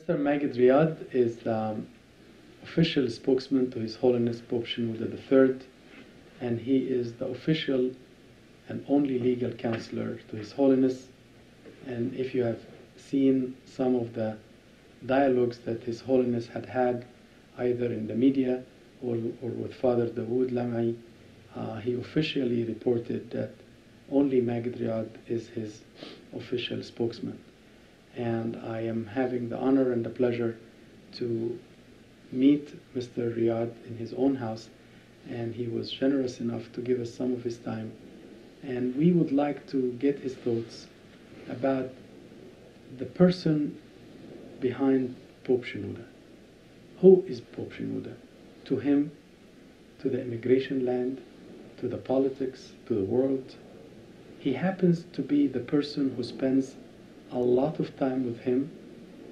Mr. Maged Riad is the official spokesman to His Holiness Pope Shenouda III, and he is the official and only legal counselor to His Holiness. And if you have seen some of the dialogues that His Holiness had either in the media or with Father Dawood Lamai, he officially reported that only Maged Riad is his official spokesman. And I am having the honor and the pleasure to meet Mr. Riyad in his own house, and he was generous enough to give us some of his time. And we would like to get his thoughts about the person behind Pope Shenouda. Who is Pope Shenouda? To him, to the immigration land, to the politics, to the world. He happens to be the person who spends a lot of time with him,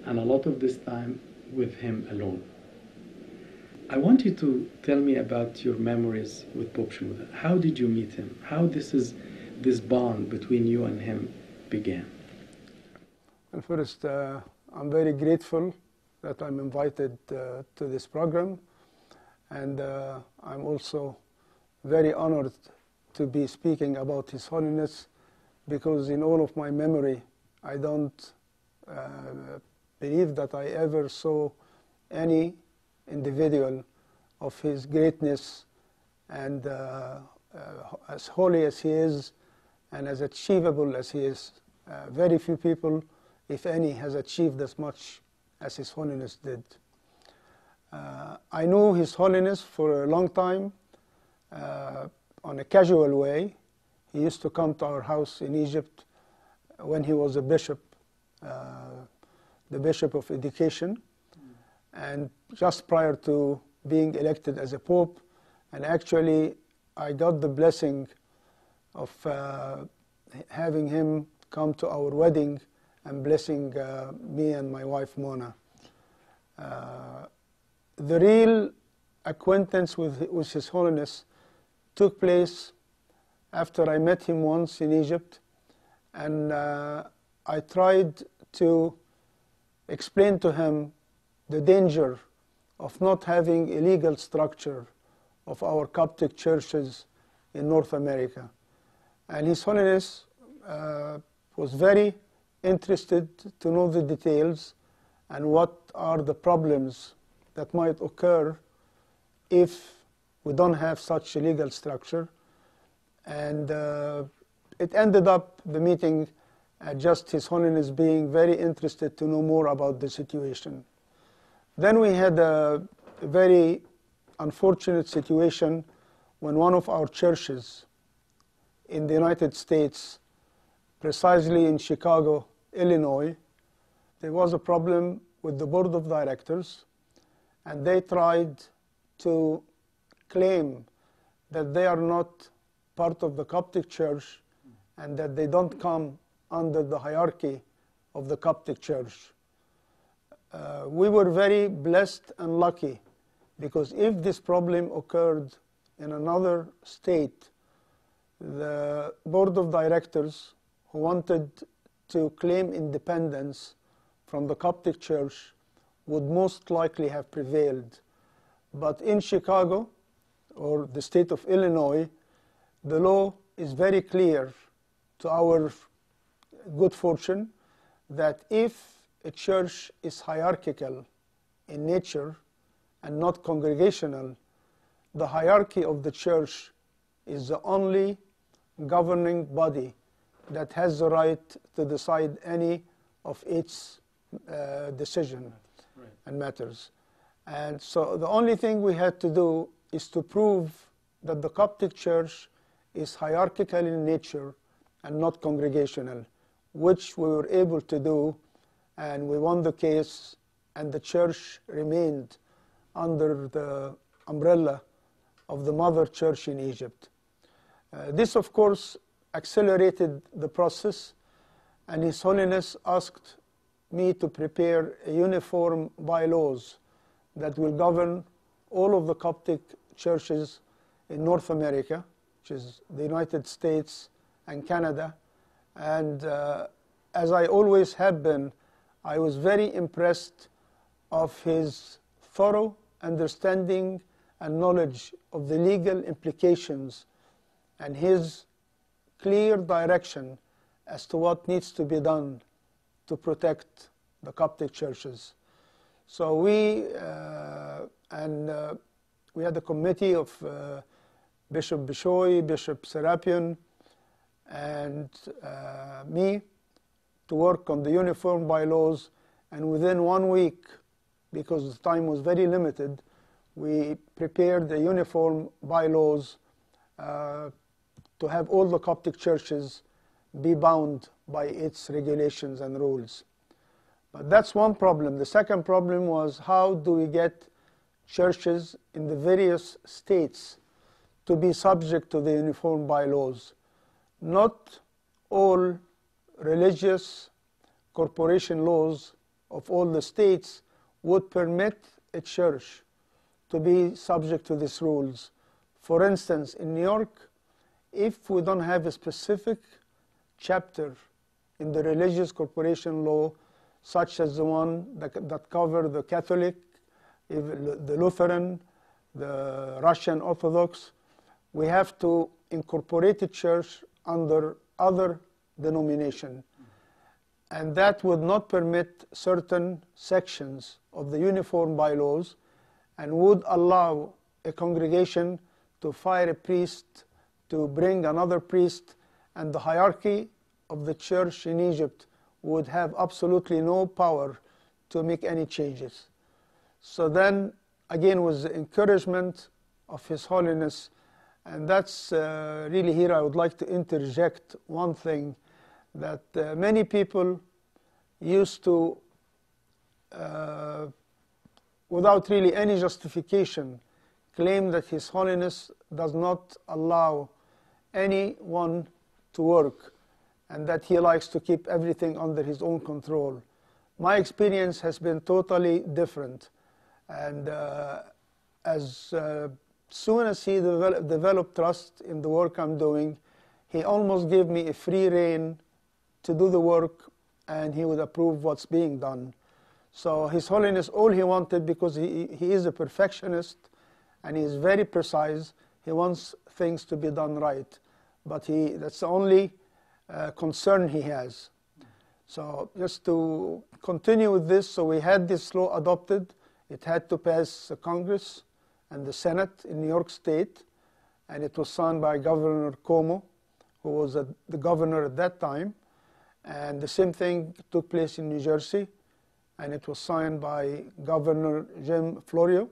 and a lot of this time with him alone. I want you to tell me about your memories with Pope Shenouda. How did you meet him? How this bond between you and him began? Well, first, I'm very grateful that I'm invited to this program, and I'm also very honored to be speaking about His Holiness, because in all of my memory, I don't believe that I ever saw any individual of his greatness and as holy as he is and as achievable as he is. Very few people, if any, has achieved as much as His Holiness did. I knew His Holiness for a long time on a casual way. He used to come to our house in Egypt when he was a bishop, the Bishop of Education, and just prior to being elected as a pope. And actually, I got the blessing of having him come to our wedding and blessing me and my wife Mona. The real acquaintance with His Holiness took place after I met him once in Egypt, and I tried to explain to him the danger of not having a legal structure of our Coptic churches in North America. And His Holiness was very interested to know the details and what are the problems that might occur if we don't have such a legal structure. And it ended up, the meeting, just His Holiness being very interested to know more about the situation. Then we had a very unfortunate situation when one of our churches in the United States, precisely in Chicago, Illinois, there was a problem with the board of directors, and they tried to claim that they are not part of the Coptic Church and that they don't come under the hierarchy of the Coptic Church. We were very blessed and lucky, because if this problem occurred in another state, the board of directors who wanted to claim independence from the Coptic Church would most likely have prevailed. But in Chicago, or the state of Illinois, the law is very clear, to our good fortune, that if a church is hierarchical in nature and not congregational, the hierarchy of the church is the only governing body that has the right to decide any of its decision and matters. And so the only thing we had to do is to prove that the Coptic Church is hierarchical in nature and not congregational, which we were able to do, and we won the case, and the church remained under the umbrella of the mother church in Egypt. This, of course, accelerated the process, and His Holiness asked me to prepare a uniform bylaws that will govern all of the Coptic churches in North America, which is the United States and Canada. And as I always have been, I was very impressed of his thorough understanding and knowledge of the legal implications and his clear direction as to what needs to be done to protect the Coptic churches. So we had a committee of Bishop Bishoy, Bishop Serapion, and me to work on the uniform bylaws, and within 1 week, because the time was very limited, we prepared the uniform bylaws to have all the Coptic churches be bound by its regulations and rules. But that's one problem. The second problem was, how do we get churches in the various states to be subject to the uniform bylaws? Not all religious corporation laws of all the states would permit a church to be subject to these rules. For instance, in New York, if we don't have a specific chapter in the religious corporation law, such as the one that cover the Catholic, the Lutheran, the Russian Orthodox, we have to incorporate a church under other denomination. And that would not permit certain sections of the uniform bylaws and would allow a congregation to fire a priest, to bring another priest, and the hierarchy of the church in Egypt would have absolutely no power to make any changes. So then, again, with the encouragement of His Holiness, and that's really here I would like to interject one thing, that many people used to, without really any justification, claim that His Holiness does not allow anyone to work and that he likes to keep everything under his own control. My experience has been totally different, and as soon as he developed trust in the work I'm doing, he almost gave me a free rein to do the work, and he would approve what's being done. So His Holiness, all he wanted, because he is a perfectionist and he is very precise, he wants things to be done right. But that's the only concern he has. So just to continue with this, so we had this law adopted. It had to pass the Congress and the Senate in New York State, and it was signed by Governor Cuomo, who was the governor at that time. And the same thing took place in New Jersey, and it was signed by Governor Jim Florio.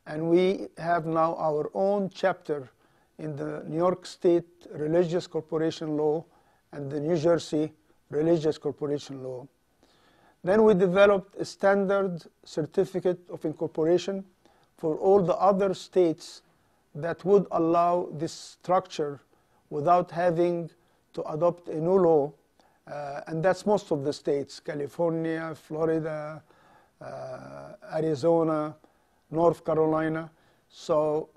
And we have now our own chapter in the New York State Religious Corporation Law and the New Jersey Religious Corporation Law. Then we developed a standard certificate of incorporation for all the other states that would allow this structure without having to adopt a new law. And that's most of the states: California, Florida, Arizona, North Carolina. So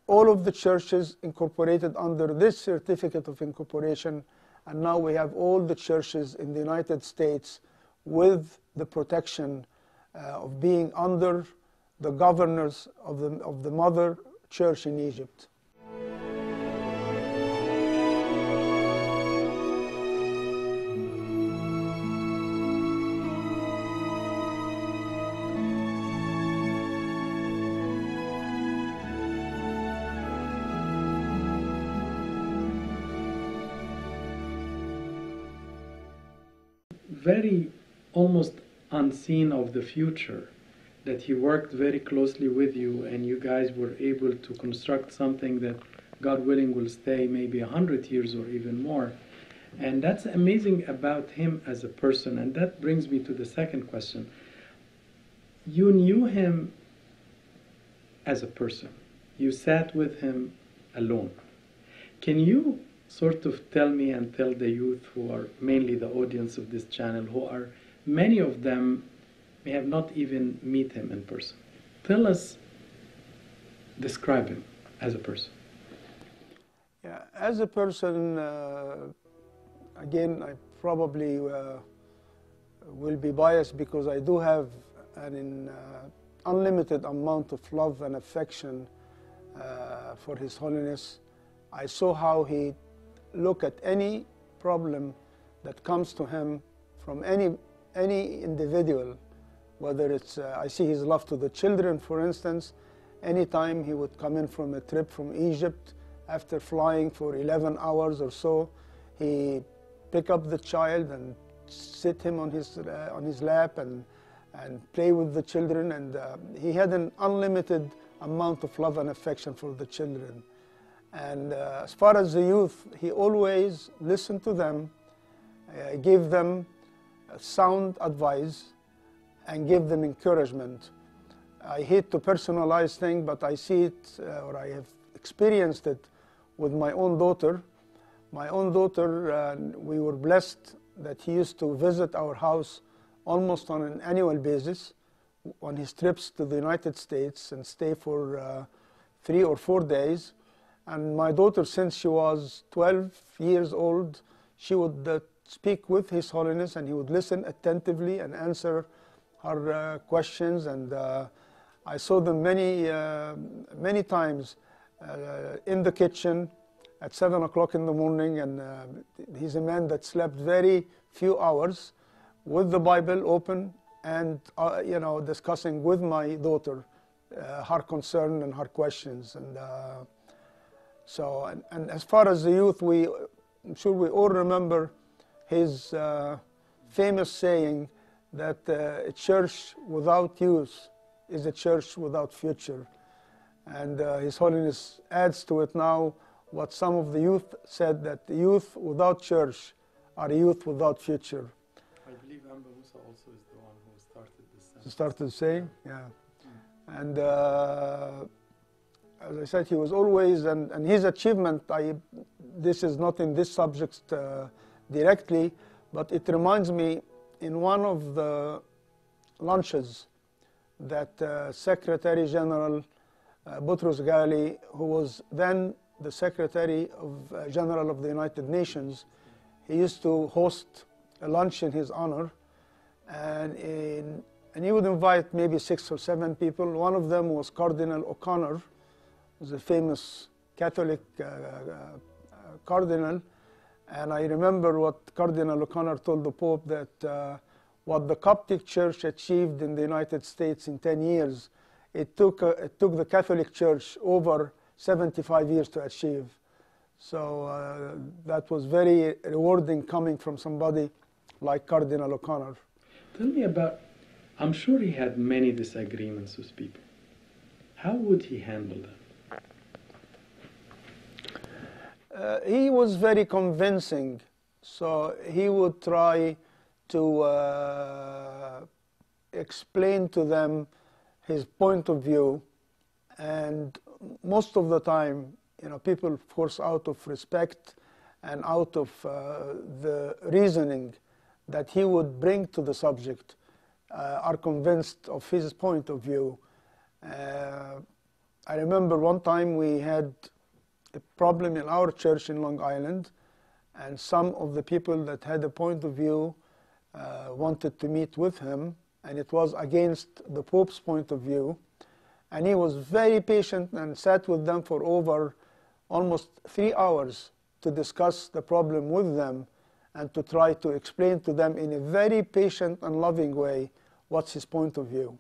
all of the churches incorporated under this certificate of incorporation, and now we have all the churches in the United States with the protection of being under the governors of the mother church in Egypt. Very almost unseen of the future, that he worked very closely with you and you guys were able to construct something that, God willing, will stay maybe 100 years or even more. And that's amazing about him as a person. And that brings me to the second question. You knew him as a person. You sat with him alone. Can you sort of tell me and tell the youth, who are mainly the audience of this channel, who are many of them may have not even met him in person. Tell us, describe him as a person. Yeah, as a person, again, I probably will be biased because I do have an unlimited amount of love and affection for His Holiness. I saw how he looked at any problem that comes to him from any individual, whether it's, I see his love to the children, for instance. Anytime he would come in from a trip from Egypt, after flying for 11 hours or so, he pick up the child and sit him on his lap and play with the children, and he had an unlimited amount of love and affection for the children. And as far as the youth, he always listened to them, gave them sound advice, and gave them encouragement. I hate to personalize things, but I see it, or I have experienced it with my own daughter. My own daughter, we were blessed that he used to visit our house almost on an annual basis on his trips to the United States and stay for 3 or 4 days. And my daughter, since she was 12 years old, she would speak with His Holiness, and he would listen attentively and answer her questions. And I saw them many times in the kitchen at 7 o'clock in the morning, and he's a man that slept very few hours with the Bible open and discussing with my daughter her concern and her questions. And and as far as the youth, I'm sure we all remember his famous saying that a church without youth is a church without future. And His Holiness adds to it now what some of the youth said, that the youth without church are youth without future. I believe Amba Musa also is the one who started this sentence. Started saying, yeah. And as I said, he was always, and his achievement, this is not in this subject directly, but it reminds me in one of the lunches that Secretary General Boutros Ghali, who was then the Secretary General of the United Nations, he used to host a lunch in his honor, and he would invite maybe 6 or 7 people. One of them was Cardinal O'Connor, who was a famous Catholic cardinal. And I remember what Cardinal O'Connor told the Pope, that what the Coptic Church achieved in the United States in 10 years, it took the Catholic Church over 75 years to achieve. So that was very rewarding coming from somebody like Cardinal O'Connor. Tell me about, I'm sure he had many disagreements with people. How would he handle them? He was very convincing, so he would try to explain to them his point of view, and most of the time, people, of course, out of respect and out of the reasoning that he would bring to the subject, are convinced of his point of view. I remember one time we had a problem in our church in Long Island, and some of the people that had a point of view wanted to meet with him, and it was against the Pope's point of view. And he was very patient and sat with them for over almost 3 hours to discuss the problem with them and to try to explain to them in a very patient and loving way what's his point of view.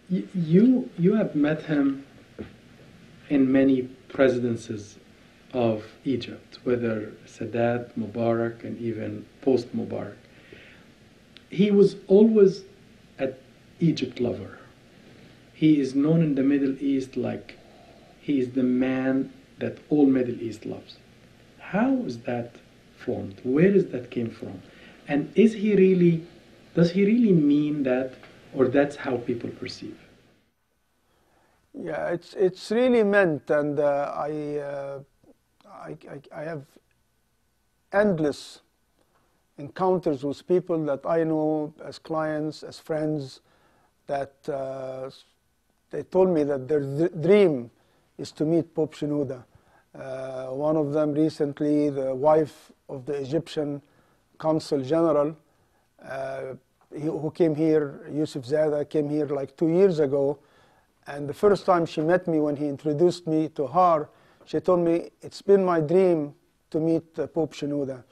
You have met him in many presidencies of Egypt, whether Sadat, Mubarak, and even post-Mubarak. He was always an Egypt lover. He is known in the Middle East like he is the man that all Middle East loves. How is that formed? Where does that came from? And does he really mean that, or that's how people perceive? Yeah, it's really meant, and I have endless encounters with people that I know as clients, as friends, that they told me that their dream is to meet Pope Shenouda. One of them recently, the wife of the Egyptian Consul General, who came here, Yusuf Zada, came here like 2 years ago. And the first time she met me, when he introduced me to her, she told me, it's been my dream to meet Pope Shenouda.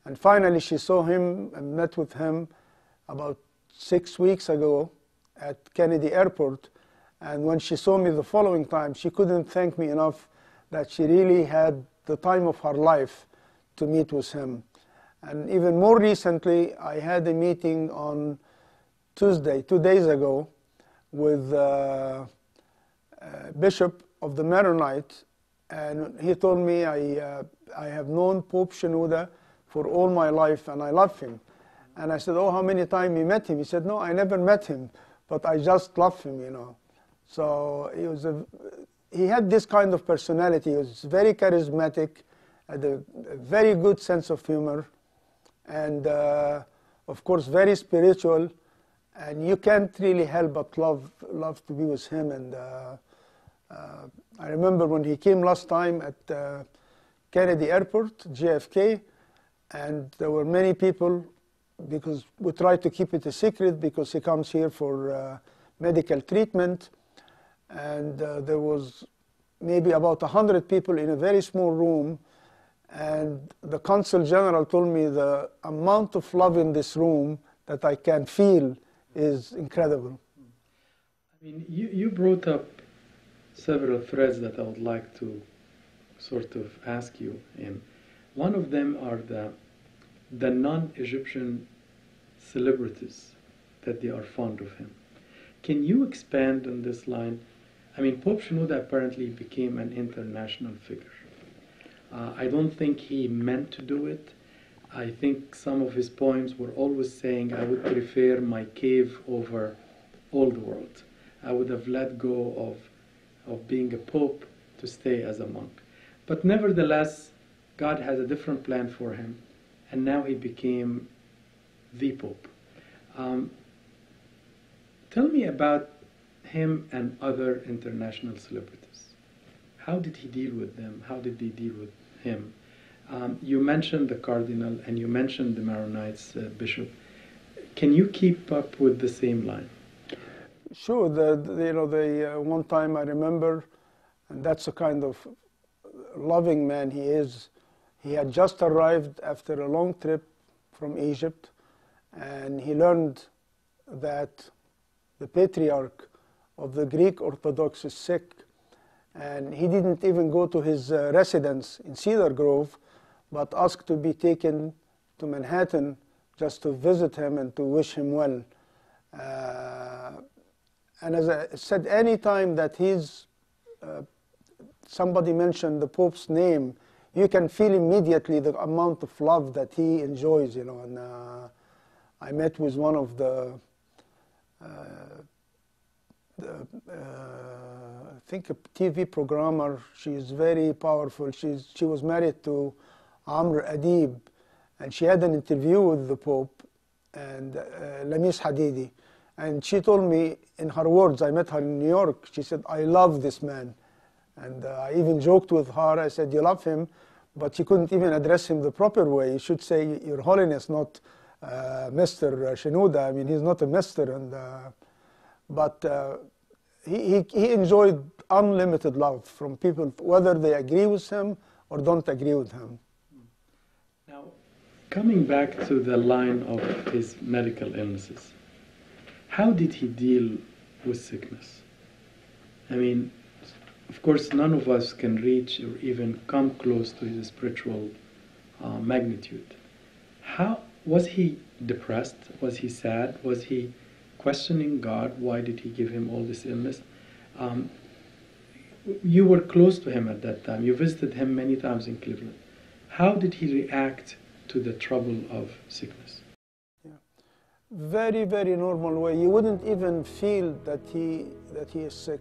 And finally she saw him and met with him about 6 weeks ago at Kennedy Airport. And when she saw me the following time, she couldn't thank me enough that she really had the time of her life to meet with him. And even more recently, I had a meeting on Tuesday, 2 days ago, with Bishop of the Maronite, and he told me, I have known Pope Shenouda for all my life and I love him. And I said, oh, how many times you met him? He said, no, I never met him, but I just love him, you know. So he had this kind of personality. He was very charismatic, had a very good sense of humor, and of course very spiritual. And you can't really help but love to be with him. And I remember when he came last time at Kennedy Airport, JFK, and there were many people, because we try to keep it a secret because he comes here for medical treatment. And there was maybe about 100 people in a very small room. And the Consul General told me the amount of love in this room that I can feel is incredible. I mean, you brought up several threads that I would like to sort of ask you in. One of them are the non-Egyptian celebrities, that they are fond of him. Can you expand on this line? I mean, Pope Shenouda apparently became an international figure. I don't think he meant to do it. I think some of his poems were always saying, I would prefer my cave over all the world. I would have let go of being a pope to stay as a monk. But nevertheless, God has a different plan for him, and now he became the pope. Tell me about him and other international celebrities. How did he deal with them? How did they deal with him? You mentioned the cardinal and you mentioned the Maronites bishop. Can you keep up with the same line? Sure. One time I remember, and that's a kind of loving man he is. He had just arrived after a long trip from Egypt, and he learned that the patriarch of the Greek Orthodox is sick, and he didn't even go to his residence in Cedar Grove, but asked to be taken to Manhattan just to visit him and to wish him well. And as I said, any time that somebody mentioned the Pope's name, you can feel immediately the amount of love that he enjoys, you know. And I met with one of I think a TV programmer. She is very powerful. She was married to Amr Adib, and she had an interview with the Pope and Lamis Hadidi. And she told me, in her words, I met her in New York, she said, I love this man. And I even joked with her, I said, you love him, but you couldn't even address him the proper way. You should say, Your Holiness, not Mr. Shenouda. I mean, he's not a Mr. But he enjoyed unlimited love from people, whether they agree with him or don't agree with him. Now, coming back to the line of his medical illnesses, how did he deal with sickness? I mean, of course, none of us can reach or even come close to his spiritual magnitude. How was he depressed? Was he sad? Was he questioning God? Why did he give him all this illness? You were close to him at that time. You visited him many times in Cleveland. How did he react to the trouble of sickness? Very, very normal way. You wouldn't even feel that he is sick.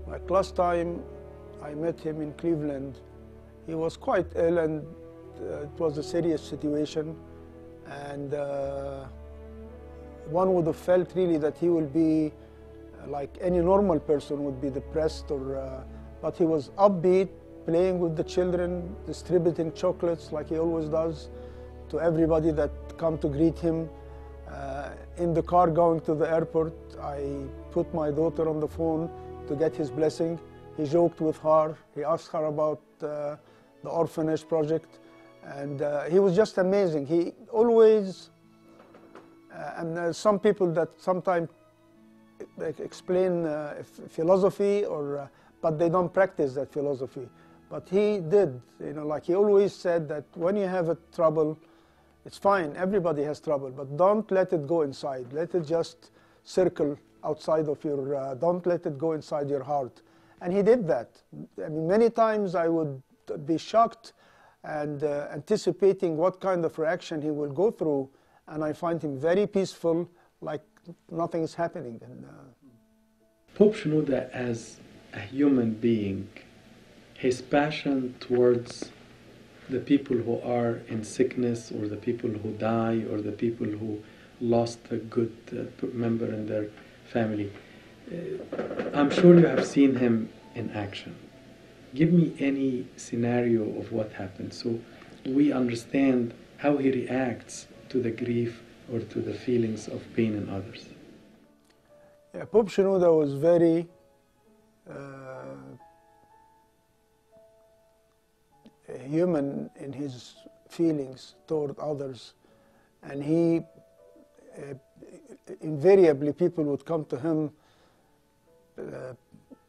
Like last time I met him in Cleveland, he was quite ill, and it was a serious situation. And one would have felt really that he will be like any normal person would be depressed, but he was upbeat, playing with the children, distributing chocolates like he always does to everybody that come to greet him. in the car going to the airport, I put my daughter on the phone to get his blessing. He joked with her. He asked her about the orphanage project. And he was just amazing. He always, and some people that sometimes explain philosophy, but they don't practice that philosophy. But he did, like he always said that when you have a trouble, it's fine, everybody has trouble, but don't let it go inside. Let it just circle outside of your, don't let it go inside your heart. And he did that. I mean, many times I would be shocked and anticipating what kind of reaction he will go through, and I find him very peaceful, like nothing is happening. And, Pope Shenouda, as a human being, his passion towards the people who are in sickness, or the people who die, or the people who lost a good member in their family, I'm sure you have seen him in action. Give me any scenario of what happened so we understand how he reacts to the grief or to the feelings of pain in others. Yeah, Pope Shenouda was very human in his feelings toward others, and he invariably people would come to him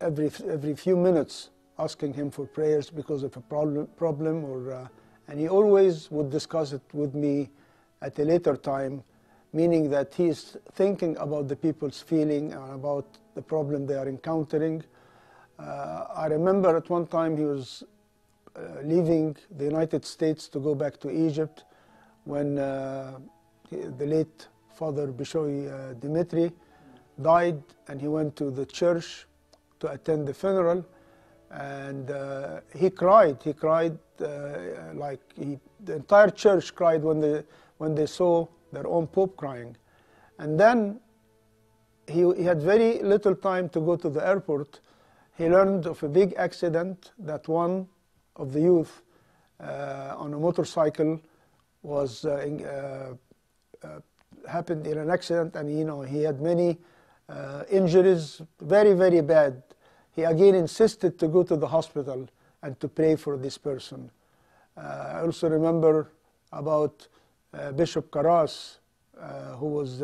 every few minutes asking him for prayers because of a problem or and he always would discuss it with me at a later time, meaning that he is thinking about the people's feeling and about the problem they are encountering. I remember at one time he was leaving the United States to go back to Egypt when the late Father Bishoy Dimitri died, and he went to the church to attend the funeral, and he cried. He cried like the entire church cried when they saw their own Pope crying. And then he had very little time to go to the airport. He learned of a big accident that one of the youth on a motorcycle was happened in an accident, and he had many injuries, very, very bad. He again insisted to go to the hospital and to pray for this person. I also remember about Bishop Karas, who was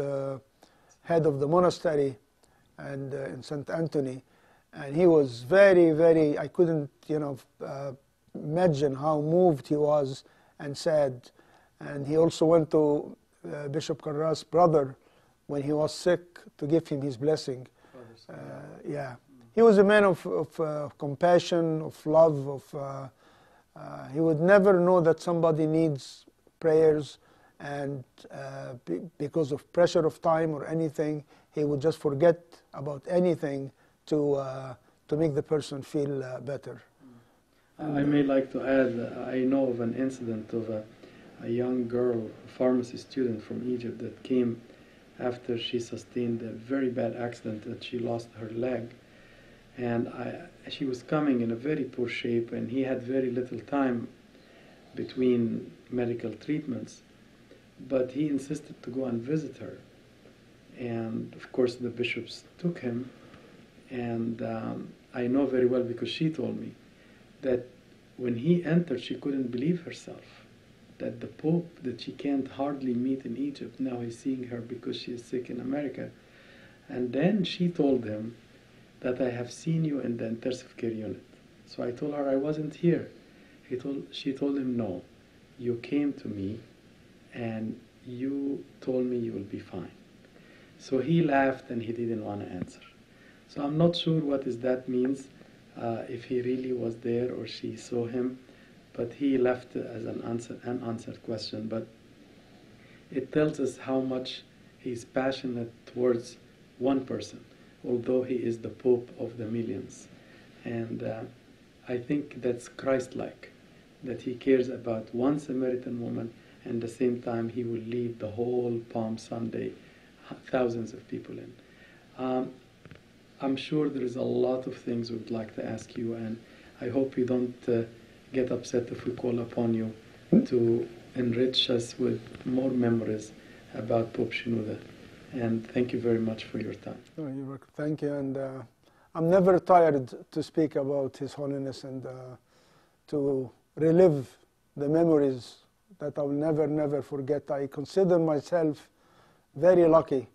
head of the monastery and in St. Anthony, and he was very, very, I couldn't, imagine how moved he was and sad. And he also went to Bishop Karas' brother when he was sick to give him his blessing. Yeah, he was a man of compassion, of love. He would never know that somebody needs prayers, and because of pressure of time or anything, he would just forget about anything to make the person feel better. I may like to add, I know of an incident of a young girl, a pharmacy student from Egypt, that came after she sustained a very bad accident that she lost her leg. And she was coming in a very poor shape, and he had very little time between medical treatments. But he insisted to go and visit her. And of course the bishops took him, and I know very well because she told me that when he entered she couldn't believe herself, that the Pope that she can't hardly meet in Egypt, now he's seeing her because she is sick in America. And then she told him that I have seen you in the intensive care unit. So I told her I wasn't here. She told him, no, you came to me and you told me you will be fine. So he laughed and he didn't want to answer. So I'm not sure what that means, if he really was there or she saw him, but he left it as an unanswered question. But it tells us how much he's passionate towards one person, although he is the Pope of the millions. And I think that's Christ-like, that he cares about one Samaritan woman, and at the same time he will lead the whole Palm Sunday, thousands of people in. I'm sure there is a lot of things we'd like to ask you, and I hope you don't get upset if we call upon you to enrich us with more memories about Pope Shenouda And thank you very much for your time. Oh, you're welcome. Thank you. And I'm never tired to speak about His Holiness and to relive the memories that I will never, never forget. I consider myself very lucky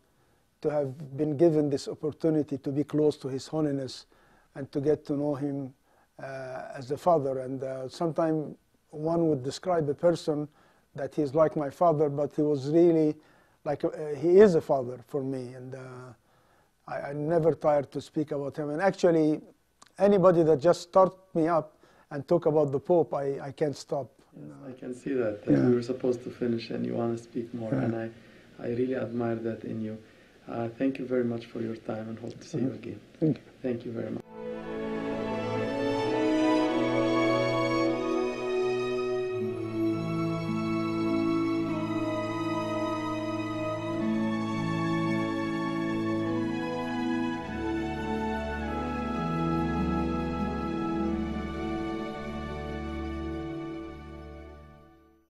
to have been given this opportunity to be close to His Holiness and to get to know him as a father. And sometimes one would describe a person that he's like my father, but he was really like, he is a father for me. And I'm never tired to speak about him. And actually, anybody that just start me up and talk about the Pope, I can't stop. Yes, I can see that. Yeah. We were supposed to finish and you want to speak more. Yeah. And I really admire that in you. Thank you very much for your time and hope to see you again. Thank you. Thank you very much.